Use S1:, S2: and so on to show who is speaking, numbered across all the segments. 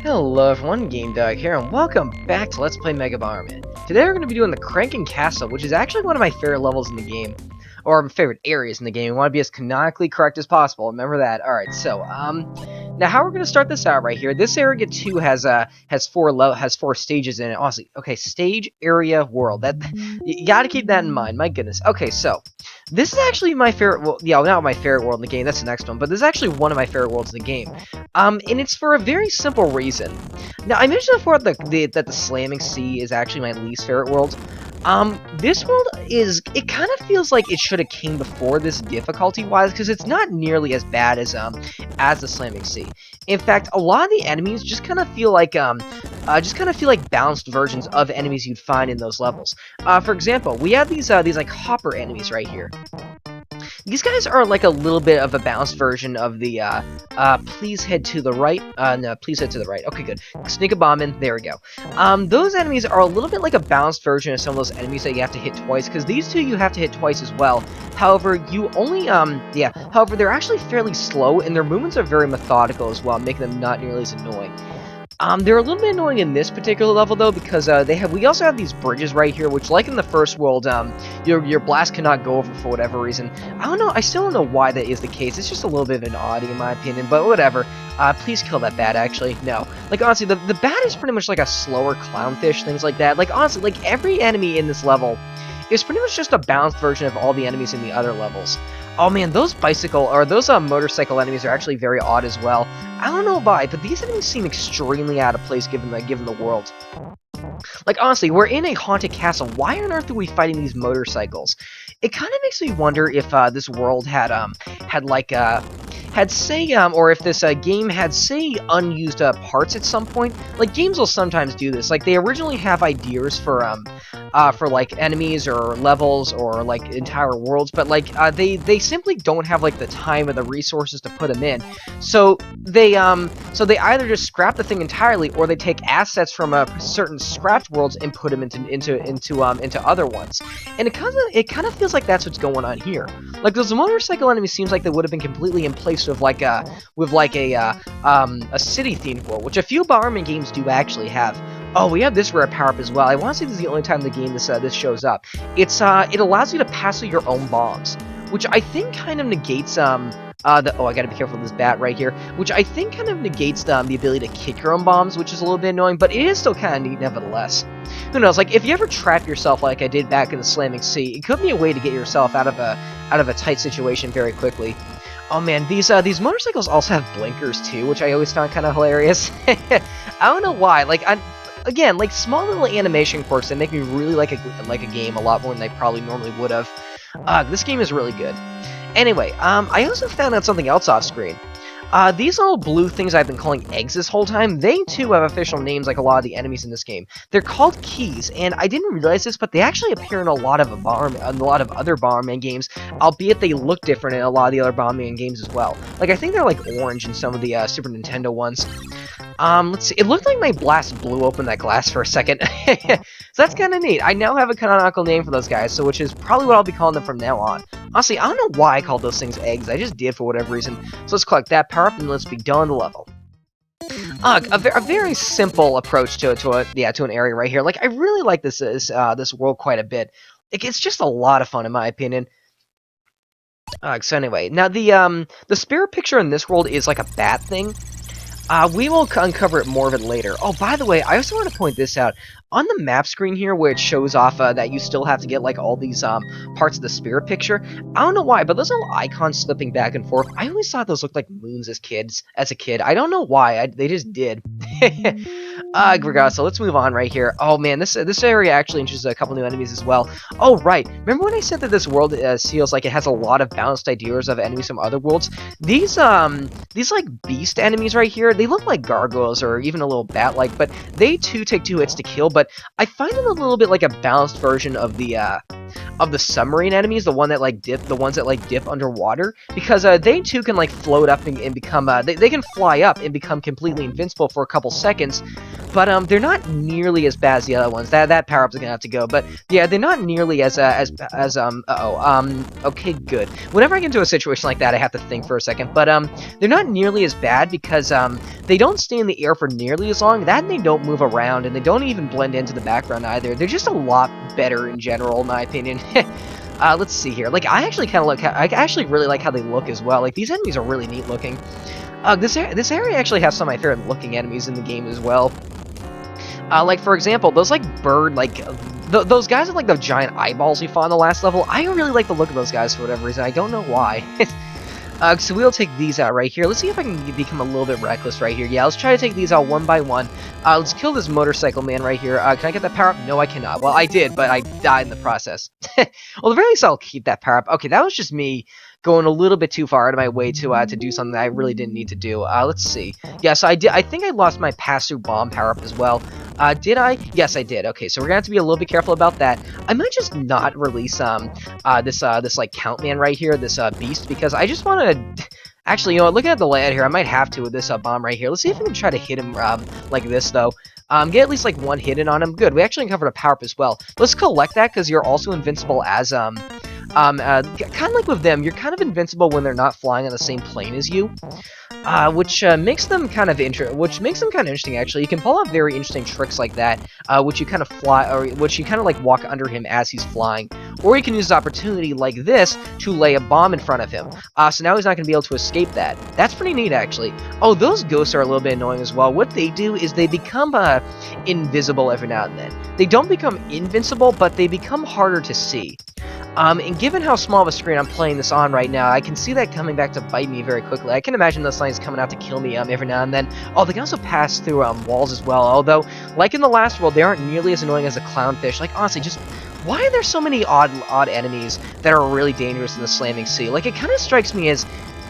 S1: Hello everyone, GameDog here, and welcome back to Let's Play Mega Bomberman. Today we're going to be doing the Cranking Castle, which is actually one of my favorite levels in the game. Or my favorite areas in the game. We want to be as canonically correct as possible, remember that. Alright, so, now how we're going to start this out right here. This area 2 has four stages in it. Honestly, okay, stage, area, world. You gotta keep that in mind, my goodness. Okay, so, this is actually my favorite, well, yeah, not my favorite world in the game, that's the next one, but this is actually one of my favorite worlds in the game. And it's for a very simple reason. Now, I mentioned before that the Slamming Sea is actually my least favorite world. This world it kind of feels like it should have came before this difficulty-wise, because it's not nearly as bad as the Slamming Sea. In fact, a lot of the enemies just kind of feel like, balanced versions of enemies you'd find in those levels. For example, we have these like hopper enemies right here. These guys are like a little bit of a balanced version of the, please head to the right. No, please head to the right. Okay, good. Sneak a bomb in. There we go. Those enemies are a little bit like a balanced version of some of those enemies that you have to hit twice, because these two you have to hit twice as well. However, you only, however, they're actually fairly slow, and their movements are very methodical as well, making them not nearly as annoying. They're a little bit annoying in this particular level, though, because we also have these bridges right here, which, like in the first world, your blast cannot go over for whatever reason. I don't know, I still don't know why that is the case. It's just a little bit of an oddity, in my opinion, but whatever. Please kill that bat, actually. No. Like, honestly, the bat is pretty much like a slower clownfish, things like that. Like, honestly, like, every enemy in this level is pretty much just a balanced version of all the enemies in the other levels. Oh man, those motorcycle enemies are actually very odd as well. I don't know why, but these enemies seem extremely out of place given the world. Like, honestly, we're in a haunted castle. Why on earth are we fighting these motorcycles? It kind of makes me wonder if this world or if this game had, say, unused parts at some point. Like, games will sometimes do this. Like, they originally have ideas for like, enemies or levels or, like, entire worlds, but, like, they simply don't have, like, the time or the resources to put them in. So they either just scrap the thing entirely, or they take assets from certain scrapped worlds and put them into other ones. And it kind of feels like that's what's going on here. Like, those motorcycle enemies seems like they would have been completely in place with a city-themed world, which a few Bomberman games do actually have. Oh, we have this rare power-up as well. I want to say this is the only time in the game this shows up. It allows you to pass through your own bombs, which I think kind of negates oh, I gotta be careful with this bat right here, which I think kind of negates the ability to kick your own bombs, which is a little bit annoying, but it is still kind of neat nevertheless. Who knows, like, if you ever trap yourself like I did back in the Slamming Sea, it could be a way to get yourself out of a tight situation very quickly. Oh man, these motorcycles also have blinkers too, which I always found kind of hilarious. I don't know why, like, again, like, small little animation quirks that make me really like a game a lot more than I probably normally would have. This game is really good. Anyway, I also found out something else off screen. These little blue things I've been calling eggs this whole time, they too have official names like a lot of the enemies in this game. They're called keys, and I didn't realize this, but they actually appear in a lot of other Bomberman games, albeit they look different in a lot of the other Bomberman games as well. Like, I think they're like orange in some of the Super Nintendo ones. Let's see, it looked like my blast blew open that glass for a second. So that's kind of neat. I now have a canonical name for those guys, so which is probably what I'll be calling them from now on. Honestly, I don't know why I called those things eggs, I just did for whatever reason. So let's collect that power up and let's be done the level. A very simple approach to an area right here. Like, I really like this world quite a bit. It's just a lot of fun in my opinion. So anyway, now the spirit picture in this world is like a bat thing. We will uncover it more of it later. Oh, by the way, I also want to point this out. On the map screen here, where it shows off that you still have to get, like, all these parts of the spirit picture, I don't know why, but those little icons slipping back and forth, I always thought those looked like moons as a kid. I don't know why, they just did. Regardless, so let's move on right here. Oh man, this area actually introduces a couple new enemies as well. Oh right, remember when I said that this world feels like it has a lot of balanced ideas of enemies from other worlds? These like beast enemies right here, they look like gargoyles or even a little bat-like, but they too take 2 hits to kill. But I find them a little bit like a balanced version of the the submarine enemies, the ones that like dip underwater, because they too can like float up and become they can fly up and become completely invincible for a couple seconds. But they're not nearly as bad as the other ones. That power up's gonna have to go. But yeah, they're not nearly okay, good. Whenever I get into a situation like that, I have to think for a second. But they're not nearly as bad because they don't stay in the air for nearly as long. That and they don't move around, and they don't even blend into the background either. They're just a lot better in general, in my opinion. Let's see here. Like, I actually really like how they look as well. Like, these enemies are really neat looking. This area actually has some of my favorite looking enemies in the game as well. Like, for example, those, like, those guys with, like, the giant eyeballs we fought in the last level, I really like the look of those guys for whatever reason. I don't know why. So we'll take these out right here. Let's see if I can become a little bit reckless right here. Yeah, let's try to take these out one by one. Let's kill this motorcycle man right here. Can I get that power up? No, I cannot. Well, I did, but I died in the process. Well, at the very least, I'll keep that power up. Okay, that was just me going a little bit too far out of my way to do something that I really didn't need to do. Let's see. Yeah, so I did. I think I lost my pass-through bomb power up as well. Did I? Yes, I did. Okay, so we're gonna have to be a little bit careful about that. I might just not release this like count man right here, this beast, because I just want to. Actually, you know what? Looking at the layout here, I might have to with this bomb right here. Let's see if we can try to hit him like this though. Get at least like one hit in on him. Good. We actually uncovered a power up as well. Let's collect that because you're also invincible as kind of like with them. You're kind of invincible when they're not flying on the same plane as you. Which makes them kind of interesting. Actually, you can pull off very interesting tricks like that, which you kind of fly, or which you kind of like walk under him as he's flying, or you can use the opportunity like this to lay a bomb in front of him. So now he's not going to be able to escape that. That's pretty neat, actually. Oh, those ghosts are a little bit annoying as well. What they do is they become invisible every now and then. They don't become invincible, but they become harder to see. And given how small of a screen I'm playing this on right now, I can see that coming back to bite me very quickly. I can imagine those things coming out to kill me every now and then. Oh, they can also pass through walls as well, although, like in the last world, they aren't nearly as annoying as a clownfish. Like, honestly, just why are there so many odd enemies that are really dangerous in the slamming sea? Like, it kind of strikes me as,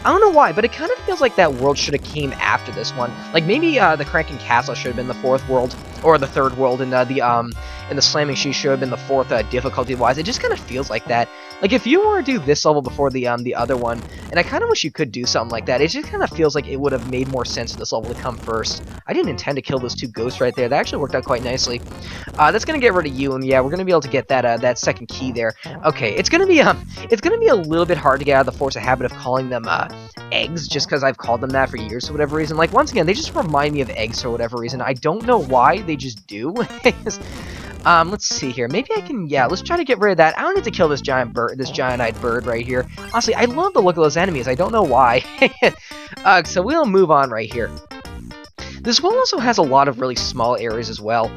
S1: I don't know why, but it kind of feels like that world should have came after this one. Like, maybe the Kraken Castle should have been the fourth world, or the third world, and the Slamming Sea should have been the fourth difficulty-wise. It just kind of feels like that. Like, if you were to do this level before the other one, and I kind of wish you could do something like that, it just kind of feels like it would have made more sense for this level to come first. I didn't intend to kill those two ghosts right there. That actually worked out quite nicely. That's gonna get rid of you, and yeah, we're gonna be able to get that second key there. Okay, it's gonna be a little bit hard to get out of the force of habit of calling them eggs, just because I've called them that for years for whatever reason. Like, once again, they just remind me of eggs for whatever reason. I don't know why, they just do. Let's see here. Maybe I can, yeah, let's try to get rid of that. I don't need to kill this giant-eyed bird right here. Honestly, I love the look of those enemies. I don't know why. So we'll move on right here. This one also has a lot of really small areas as well,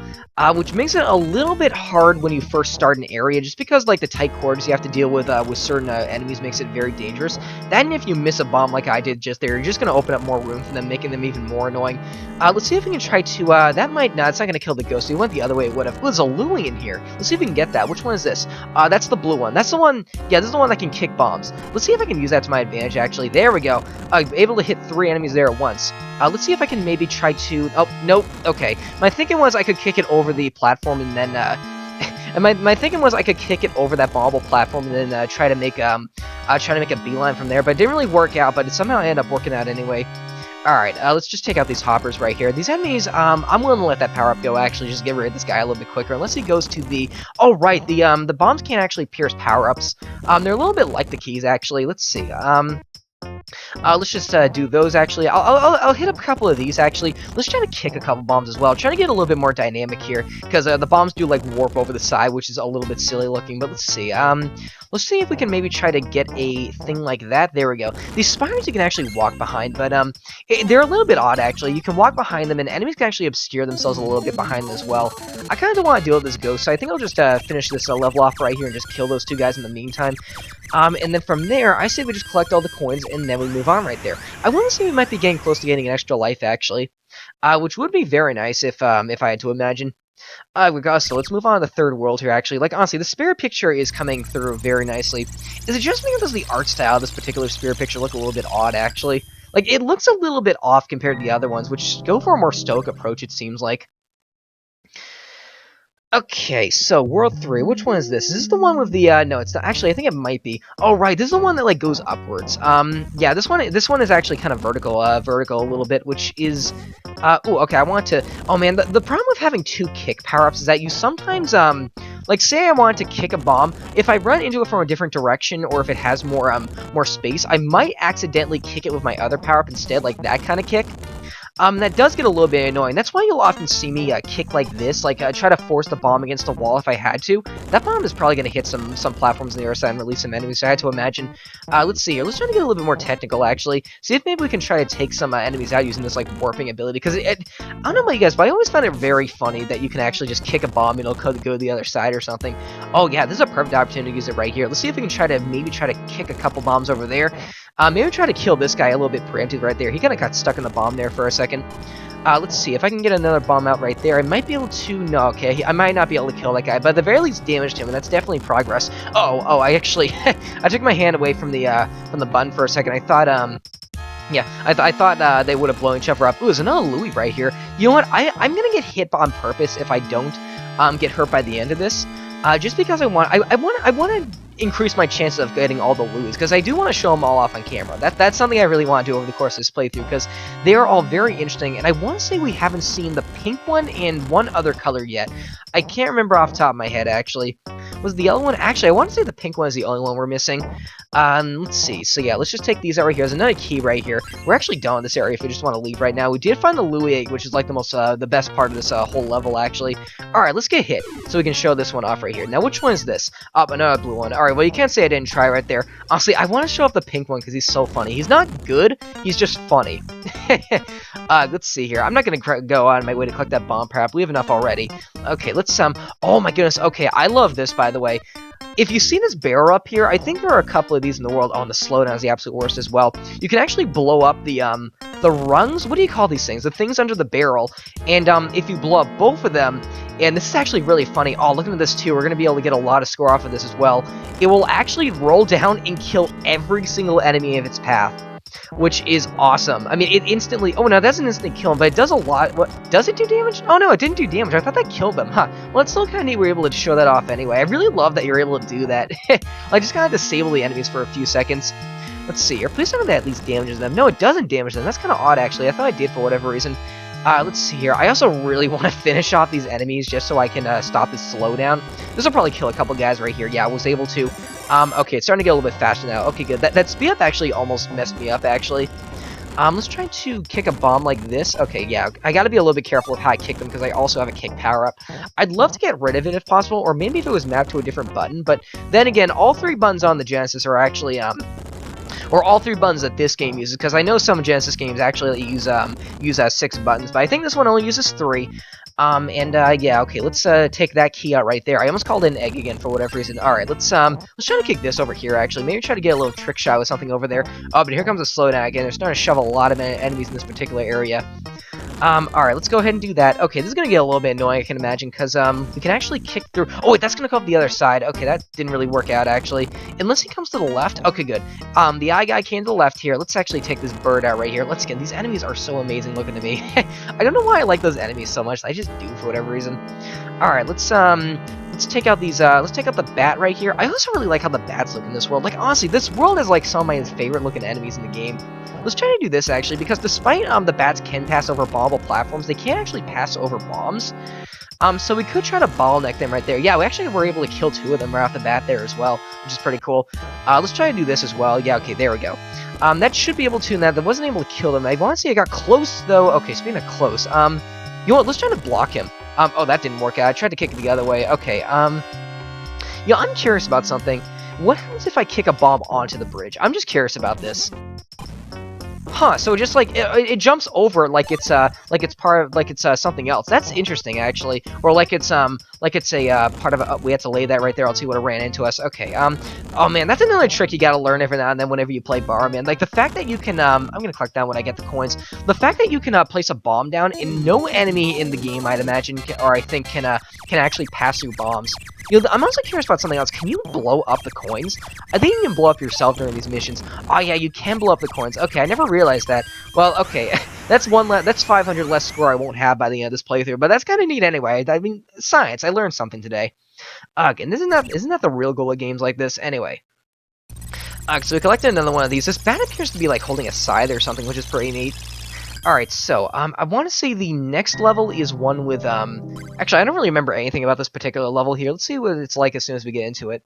S1: which makes it a little bit hard when you first start an area, just because like the tight quarters you have to deal with certain enemies makes it very dangerous. That, and if you miss a bomb like I did just there, you're just going to open up more room for them, making them even more annoying. Let's see if we can try to, it's not going to kill the ghost. If we went the other way, it would have. Ooh, there's a Louie in here. Let's see if we can get that. Which one is this? That's the blue one. That's the one, yeah, this is the one that can kick bombs. Let's see if I can use that to my advantage, actually. There we go. Able to hit 3 enemies there at once. Let's see if I can maybe try to... Oh, nope. Okay. My thinking was I could kick it over the platform and then... and my thinking was I could kick it over that bombable platform and then try to make a beeline from there. But it didn't really work out, but it somehow ended up working out anyway. Alright, let's just take out these hoppers right here. These enemies, I'm willing to let that power-up go, actually, just get rid of this guy a little bit quicker. Unless he goes to the... Oh, right, the bombs can't actually pierce power-ups. They're a little bit like the keys, actually. Let's see, let's just do those, actually. I'll hit up a couple of these, actually. Let's try to kick a couple bombs as well. Trying to get a little bit more dynamic here, because the bombs do, like, warp over the side, which is a little bit silly looking, but let's see. Let's see if we can maybe try to get a thing like that. There we go. These spiders you can actually walk behind, but they're a little bit odd, actually. You can walk behind them, and enemies can actually obscure themselves a little bit behind them as well. I kind of don't want to deal with this ghost, so I think I'll just finish this level off right here and just kill those two guys in the meantime. And then from there, I say we just collect all the coins, and then we move on right there. I want to say we might be getting close to getting an extra life, actually, which would be very nice if I had to imagine. So let's move on to the third world here, actually. Like, honestly, the spirit picture is coming through very nicely. Is it just me or does the art style of this particular spirit picture look a little bit odd, actually? Like, it looks a little bit off compared to the other ones, which go for a more stoic approach, it seems like. Okay, so World 3, which one is this? Is this the one with the, no, it's not, actually, I think it might be. Oh, right, this is the one that, like, goes upwards. Yeah, this one is actually kind of vertical a little bit, which is, ooh, okay, I want to, oh man, the problem with having two kick power-ups is that you sometimes, like, say I wanted to kick a bomb, if I run into it from a different direction, or if it has more space, I might accidentally kick it with my other power-up instead, like that kind of kick. That does get a little bit annoying. That's why you'll often see me kick like this, like try to force the bomb against a wall if I had to. That bomb is probably going to hit some platforms on the other side and release some enemies, so I had to imagine. Let's see here. Let's try to get a little bit more technical, actually. See if maybe we can try to take some enemies out using this, like, warping ability. Because, I don't know about you guys, but I always find it very funny that you can actually just kick a bomb and it'll go to the other side or something. Oh, yeah, this is a perfect opportunity to use it right here. Let's see if we can try to kick a couple bombs over there. Maybe try to kill this guy a little bit preemptive right there. He kind of got stuck in the bomb there for a second. Let's see, if I can get another bomb out right there, I might be able to, no, okay, I might not be able to kill that guy, but at the very least damaged him, and that's definitely progress. Oh, I actually, I took my hand away from the button for a second. I thought, yeah, I thought they would have blown each other up. Ooh, there's another Louis right here. You know what, I'm gonna get hit on purpose if I don't, get hurt by the end of this. Just because I want to increase my chances of getting all the Louis, because I do want to show them all off on camera. That's something I really want to do over the course of this playthrough, because they are all very interesting, and I want to say we haven't seen the pink one and one other color yet. I can't remember off the top of my head, actually. Was the yellow one? Actually, I want to say the pink one is the only one we're missing. Let's see. So yeah, let's just take these out right here. There's another key right here. We're actually done with this area if we just want to leave right now. We did find the Louis egg, which is like the best part of this whole level, actually. Alright, let's get hit, so we can show this one off right here. Now, which one is this? Another blue one. Alright, well, you can't say I didn't try right there. Honestly, I want to show off the pink one because he's so funny. He's not good, he's just funny. Let's see here. I'm not going to go on my way to collect that bomb perhaps. We have enough already. Okay, let's, oh my goodness. Okay, I love this, by the way. If you see this barrel up here, I think there are a couple of these in the world. Oh, and the slowdown is the absolute worst as well. You can actually blow up the rungs? What do you call these things? The things under the barrel. And if you blow up both of them, and this is actually really funny. Oh, looking at this too, we're going to be able to get a lot of score off of this as well. It will actually roll down and kill every single enemy of its path, which is awesome. I mean, it instantly... Oh, no, that doesn't instantly kill him, but it does a lot... What? Does it do damage? Oh, no, it didn't do damage. I thought that killed them, huh? Well, it's still kind of neat we're able to show that off anyway. I really love that you're able to do that. Like, just kind of disable the enemies for a few seconds. Let's see here. Please tell me that at least damages them. No, it doesn't damage them. That's kind of odd, actually. I thought I did for whatever reason. Let's see here. I also really want to finish off these enemies just so I can stop this slowdown. This will probably kill a couple guys right here. Yeah, I was able to. Okay, it's starting to get a little bit faster now. Okay, good. That speed up actually almost messed me up, actually. Let's try to kick a bomb like this. Okay, yeah, I gotta be a little bit careful with how I kick them because I also have a kick power-up. I'd love to get rid of it if possible, or maybe if it was mapped to a different button, but then again, all three buttons on the Genesis are actually, or all three buttons that this game uses, because I know some Genesis games actually use 6 buttons, but I think this one only uses 3. Yeah, okay, let's take that key out right there. I almost called it an egg again for whatever reason. Alright, let's try to kick this over here, actually. Maybe try to get a little trick shot with something over there. Oh, but here comes a slowdown again. They're starting to shove a lot of enemies in this particular area. Alright, let's go ahead and do that. Okay, this is gonna get a little bit annoying, I can imagine, because, we can actually kick through... Oh, wait, that's gonna go up the other side. Okay, that didn't really work out, actually. Unless he comes to the left. Okay, good. The eye guy came to the left here. Let's actually take this bird out right here. Let's get... These enemies are so amazing looking to me. I don't know why I like those enemies so much. I just do for whatever reason. Alright, let's take out these, let's take out the bat right here. I also really like how the bats look in this world. Like, honestly, this world is, like, some of my favorite looking enemies in the game. Let's try to do this, actually, because despite, the bats can pass over bombable platforms, they can't actually pass over bombs. So we could try to bottleneck them right there. Yeah, we actually were able to kill 2 of them right off the bat there as well, which is pretty cool. Let's try to do this as well. Yeah, okay, there we go. That should be able to, that wasn't able to kill them. I want to say I got close, though. Okay, speaking of close, you know what, let's try to block him. Oh, that didn't work out. I tried to kick it the other way. Okay, yeah, I'm curious about something. What happens if I kick a bomb onto the bridge? I'm just curious about this. Huh, so just like it jumps over like it's part of something else. That's interesting, actually. Or like it's a part of a, we had to lay that right there. I'll see what it ran into us. Okay. Oh man, that's another trick you gotta learn every now and then whenever you play Bomberman. Like the fact that you can I'm gonna collect down when I get the coins. The fact that you can place a bomb down and no enemy in the game, I'd imagine, or I think can can actually pass through bombs. You know, I'm also curious about something else. Can you blow up the coins? I think you can blow up yourself during these missions. Oh yeah, you can blow up the coins. Okay, I never realized that. Well, okay, that's that's 500 less score I won't have by the end of this playthrough, but that's kind of neat anyway. I mean, science. I learned something today. And isn't that the real goal of games like this? Anyway. So we collected another one of these. This bat appears to be like holding a scythe or something, which is pretty neat. Alright, so, I want to say the next level is one with, actually, I don't really remember anything about this particular level here. Let's see what it's like as soon as we get into it.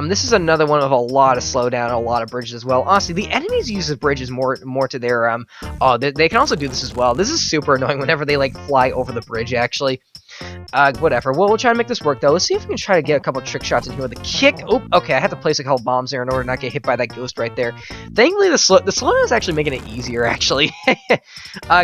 S1: This is another one of a lot of slowdown and a lot of bridges as well. Honestly, the enemies use the bridges more to their, oh, they can also do this as well. This is super annoying whenever they, like, fly over the bridge, actually. Whatever. Well, we'll try to make this work, though. Let's see if we can try to get a couple trick shots in here with a kick. Oh, okay, I have to place a couple bombs there in order to not get hit by that ghost right there. Thankfully, the slowdown is actually making it easier, actually.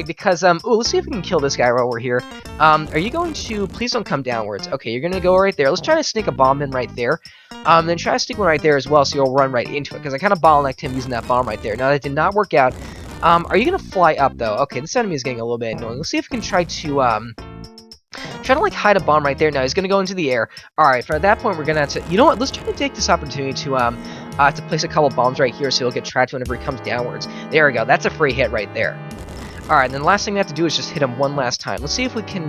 S1: Because, oh, let's see if we can kill this guy while we're here. Are you going to... Please don't come downwards. Okay, you're going to go right there. Let's try to sneak a bomb in right there. Then try to stick one right there as well, so you'll run right into it, because I kind of bottlenecked him using that bomb right there. Now, that did not work out. Are you going to fly up, though? Okay, this enemy is getting a little bit annoying. Let's see if we can try to, like, hide a bomb right there. Now, he's going to go into the air. Alright, for that point, we're going to have to... You know what? Let's try to take this opportunity to place a couple bombs right here so he'll get trapped whenever he comes downwards. There we go. That's a free hit right there. Alright, then the last thing we have to do is just hit him one last time. Let's see if we can,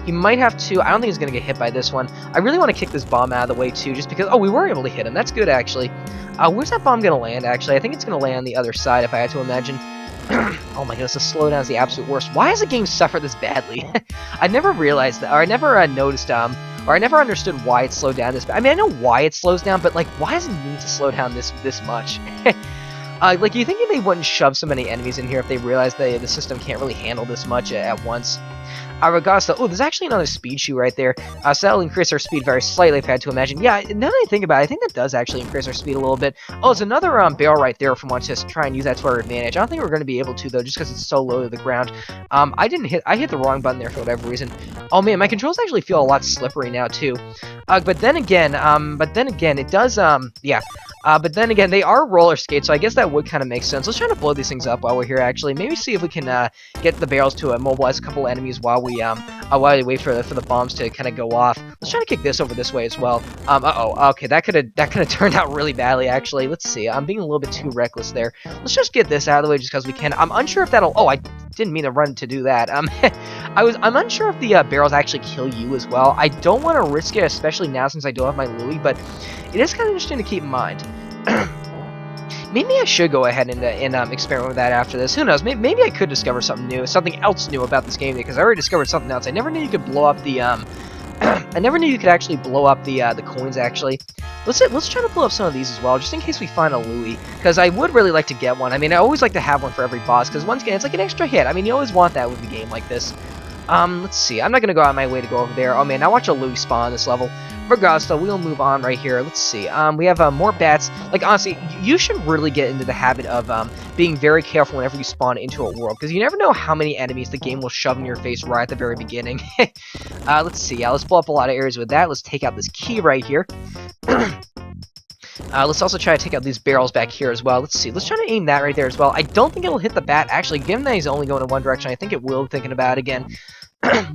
S1: he might have to... I don't think he's going to get hit by this one. I really want to kick this bomb out of the way, too, just because... Oh, we were able to hit him. That's good, actually. Where's that bomb going to land, actually? I think it's going to land on the other side, if I had to imagine. Oh my goodness, the slowdown is the absolute worst. Why has the game suffered this badly? I never realized that, or I never noticed, or I never understood why it slowed down this bad. I mean, I know why it slows down, but, like, why does it need to slow down this much? Like, you think they wouldn't shove so many enemies in here if they realized the system can't really handle this much at once? Regardless, though, oh, there's actually another speed shoe right there. So that'll increase our speed very slightly, if I had to imagine. Yeah, now that I think about it, I think that does actually increase our speed a little bit. Oh, there's another barrel right there if we want to try and use that to our advantage. I don't think we're going to be able to, though, just because it's so low to the ground. I hit the wrong button there for whatever reason. Oh, man, my controls actually feel a lot slippery now, too. But then again, it does, yeah. But then again, they are roller skates, so I guess that would kind of make sense. Let's try to blow these things up while we're here, actually. Maybe see if we can get the barrels to immobilize a couple enemies while we wait for the bombs to kind of go off. Let's try to kick this over this way as well. Okay, that could have turned out really badly, actually. Let's see. I'm being a little bit too reckless there. Let's just get this out of the way just because we can. I'm unsure if that'll... Oh, I didn't mean to run to do that. I'm unsure if the barrels actually kill you as well. I don't want to risk it, especially now since I don't have my Louis, but it is kind of interesting to keep in mind. Maybe I should go ahead and experiment with that after this. Who knows? Maybe I could discover something new, something else new about this game, because I already discovered something else. I never knew you could blow up the I never knew you could actually blow up the coins. Actually, let's try to blow up some of these as well, just in case we find a Louis, because I would really like to get one. I mean, I always like to have one for every boss, because once again, it's like an extra hit. I mean, you always want that with a game like this. Let's see. I'm not gonna go out of my way to go over there. Oh man, now watch a Louis spawn on this level. Regardless, though, we'll move on right here. Let's see. We have more bats. Like, honestly, you should really get into the habit of being very careful whenever you spawn into a world, because you never know how many enemies the game will shove in your face right at the very beginning. Let's see. Let's blow up a lot of areas with that. Let's take out this key right here. Let's also try to take out these barrels back here as well. Let's see. Let's try to aim that right there as well. I don't think it'll hit the bat. Actually, given that he's only going in one direction, I think it will, thinking about it again.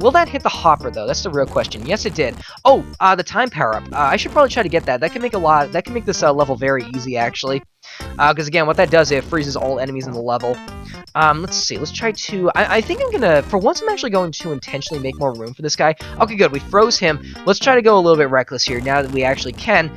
S1: Will that hit the hopper, though? That's the real question. Yes, it did. Oh, the time power-up. I should probably try to get that. That can make this level very easy, actually. Because, again, what that does, it freezes all enemies in the level. Let's see. Let's try to... I think I'm gonna... For once, I'm actually going to intentionally make more room for this guy. Okay, good. We froze him. Let's try to go a little bit reckless here, now that we actually can.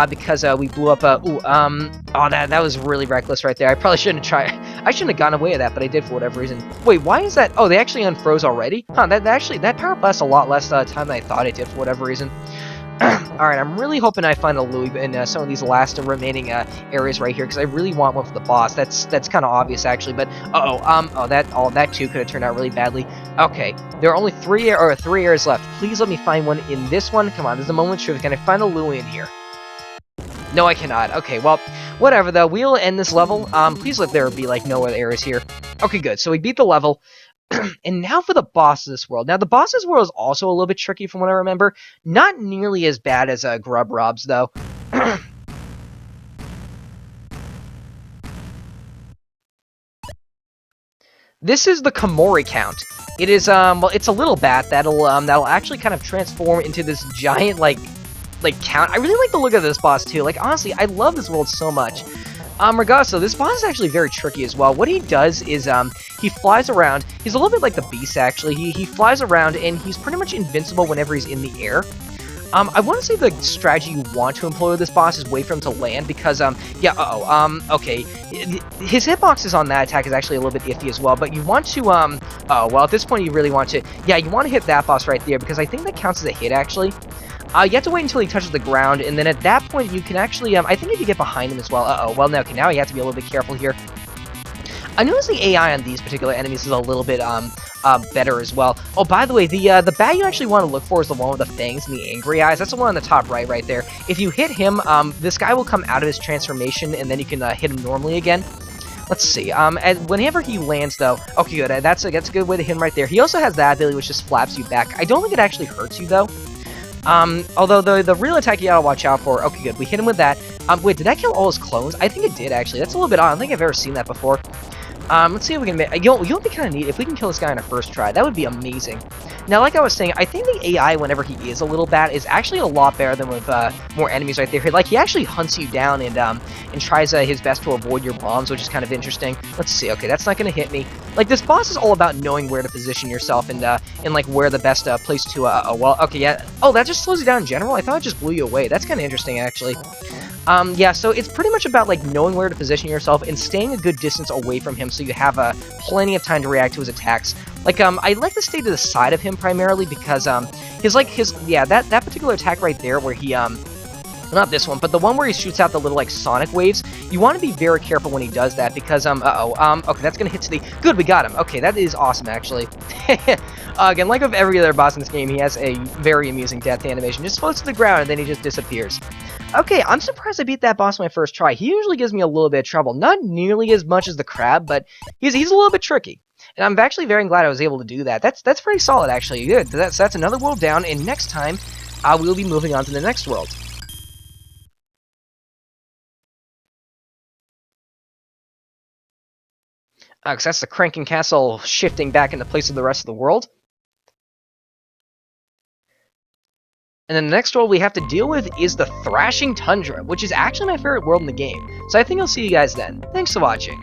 S1: Because we blew up... Oh, that was really reckless right there. I probably shouldn't have tried... I shouldn't have gone away with that, but I did for whatever reason. Wait, why is that... Oh, they actually unfroze already? Huh, that power lasts a lot less time than I thought it did for whatever reason. Alright, I'm really hoping I find a Louis in some of these last remaining areas right here, because I really want one for the boss. That's kind of obvious, actually, but that too could have turned out really badly. Okay, there are only three areas left. Please let me find one in this one. Come on, there's a moment of truth. Can I find a Louis in here? No, I cannot. Okay, well, whatever, though. We'll end this level. Please let there be, like, no other areas here. Okay, good. So we beat the level. And now for the boss of this world. Now, the boss of this world is also a little bit tricky from what I remember. Not nearly as bad as Grub Rob's, though. This is the Komori Count. It is well, it's a little bat that'll actually kind of transform into this giant like count. I really like the look of this boss too. Like honestly, I love this world so much. Regardless, so this boss is actually very tricky as well. What he does is he flies around. He's a little bit like the Beast actually. He flies around and he's pretty much invincible whenever he's in the air. I want to say the strategy you want to employ with this boss is wait for him to land because, yeah, okay. His hitboxes on that attack is actually a little bit iffy as well, but you want to, well, at this point you really want to, yeah, you want to hit that boss right there because I think that counts as a hit, actually. You have to wait until he touches the ground, and then at that point you can actually, I think if you get behind him as well, well, no, okay, now you have to be a little bit careful here. I noticed the AI on these particular enemies is a little bit, better as well. Oh, by the way, the bat you actually want to look for is the one with the fangs and the angry eyes. That's the one on the top right there. If you hit him, this guy will come out of his transformation, and then you can hit him normally again. Let's see. And whenever he lands, though, okay, good. That's a good way to hit him right there. He also has that ability which just flaps you back. I don't think it actually hurts you though. Although the real attack you gotta watch out for. Okay, good. We hit him with that. Wait, did that kill all his clones? I think it did actually. That's a little bit odd. I don't think I've ever seen that before. Let's see if we can make... You'll be kind of neat if we can kill this guy on our first try. That would be amazing. Now, like I was saying, I think the AI, whenever he is a little bad, is actually a lot better than with more enemies right there. Like, he actually hunts you down and tries his best to avoid your bombs, which is kind of interesting. Let's see. Okay, that's not going to hit me. Like, this boss is all about knowing where to position yourself and like, where the best place to... well, okay, yeah. Oh, that just slows you down in general? I thought it just blew you away. That's kind of interesting, actually. Yeah, so it's pretty much about, like, knowing where to position yourself and staying a good distance away from him so you have plenty of time to react to his attacks. Like, I like to stay to the side of him primarily because, yeah, that particular attack right there where he, not this one, but the one where he shoots out the little, like, sonic waves, you want to be very careful when he does that because, okay, that's gonna hit to the... Good, we got him. Okay, that is awesome, actually. Again, like with every other boss in this game, he has a very amusing death animation. Just floats to the ground, and then he just disappears. Okay, I'm surprised I beat that boss on my first try. He usually gives me a little bit of trouble. Not nearly as much as the crab, but he's a little bit tricky. And I'm actually very glad I was able to do that. That's pretty solid, actually. Good. That's another world down, and next time, we'll be moving on to the next world. Because that's the Cranking Castle shifting back into place of the rest of the world. And then the next world we have to deal with is the Thrashing Tundra, which is actually my favorite world in the game. So I think I'll see you guys then. Thanks for watching.